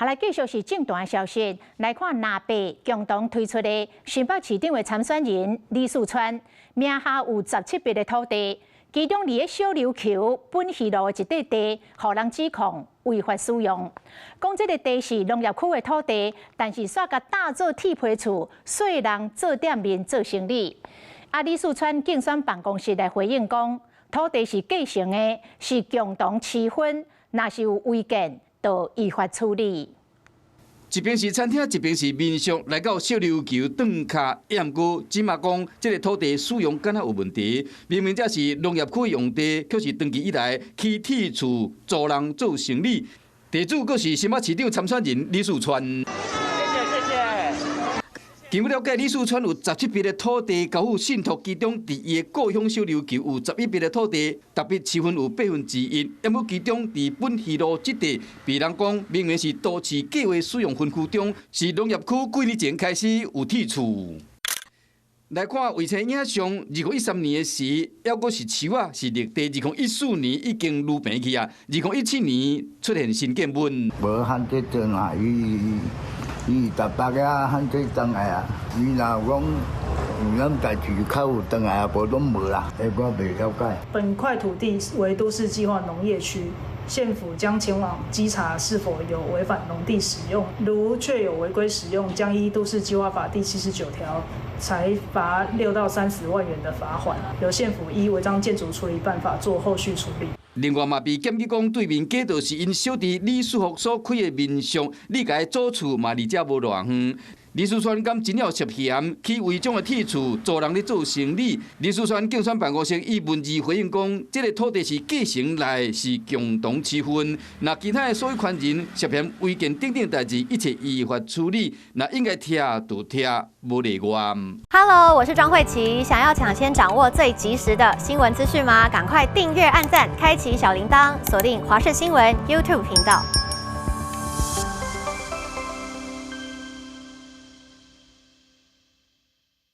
下来继续是正段消息，来看南北共同推出的新北市长的参选人李树川，名下有17笔的土地，其中伫个小琉球本溪路一块地，互人指控违法使用。讲这个地是农业区的土地，但是煞甲打做铁皮厝，说人做店面做生意。李树川竞选办公室来回应讲，土地是继承的，是共同持分，若是有违建，就依法处理。一边是餐厅，一边是民宿，来到小琉球顿卡验过，只嘛讲这个土地使用敢若有问题。明明这是农业区用地，却是长期以来起铁厝租人做生意。地主阁是新北市长参选人李树川。经过了解，李树川有17笔的土地交付信托，其中伫伊的故乡小琉球有11笔的土地，特别持分有1/8，因为其中伫本溪路这地，被人讲明明是都市计划使用分区中，是农业区几年前开始有铁厝。来看卫生影像，2013年的时，还阁是树啊，是绿地；2014年已经愈平去啊，2017年出现新建物。无限制种啊，伊逐个限制种来啊，伊若讲咱代志较有种来啊，无拢无啦，我袂了解。本块土地为都市计划农业区。县府将前往稽查是否有违反农地使用，如确有违规使用，将依都市计划法第79条裁罚6到30万元的罚款，由县府依违章建筑处理办法做后续处理。另外嘛，被检举讲对面街道是因小弟李树福所开的民宿，你家租厝嘛离这无偌远。李树川敢真了涉嫌去违章的铁厝租人咧做生意。李树川竞选办公室以文字回应讲，这个土地是继承来是共同持分，那其他的所有权人涉嫌违建等等代志，一切依法处理。那应该听就听，无例外。Hello， 我是庄慧琪。想要抢先掌握最及时的新闻资讯吗？赶快订阅、按赞、开启小铃铛，锁定华视新闻 YouTube 频道。